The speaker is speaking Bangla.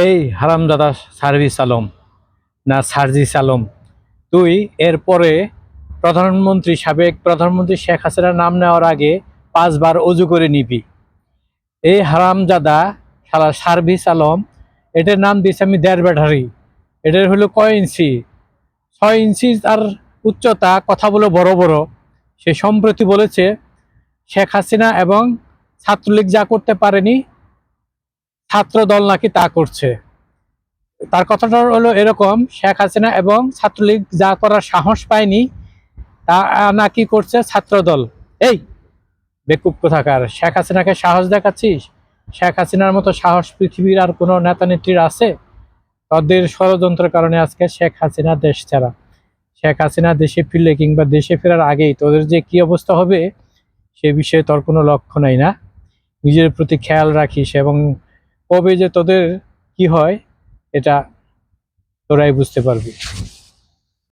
এই হারামজাদা সার্ভিস আলম না সার্জিস আলম, তুই এরপরে সাবেক প্রধানমন্ত্রী শেখ হাসিনার নাম নেওয়ার আগে 5 বার অজু করে নিবি। এই হারামজাদা শালা সার্ভিস আলম, এটার নাম দিয়েছি আমি 1.5 ব্যাটারি। এটার হলো কয় ইঞ্চি? 6 ইঞ্চি আর উচ্চতা, কথা বলে বড় বড়। সে সম্প্রতি বলেছে শেখ হাসিনা এবং ছাত্রলীগ যা করতে পারেনি, ছাত্র দল নাকি তা করছে। তার কথাটা হলো এরকম, শেখ হাসিনা এবং ছাত্রলীগ যা করার সাহস পায়নি তা নাকি করছে ছাত্রদল। এই বেকুব কোথাকার, শেখ হাসিনাকে সাহস দেখাচ্ছিস? শেখ হাসিনার মতো সাহস পৃথিবীর আর কোনো নেতা নেত্রীর আছে? তাদের ষড়যন্ত্রের কারণে আজকে শেখ হাসিনা দেশ ছাড়া। শেখ হাসিনা দেশে ফিরলে কিংবা দেশে ফেরার আগেই তোদের যে কি অবস্থা হবে সে বিষয়ে তোর কোনো লক্ষ্য নাই না। নিজের প্রতি খেয়াল রাখিস, এবং কবে যে তোদের কি হয় এটা তোরাই বুঝতে পারবি।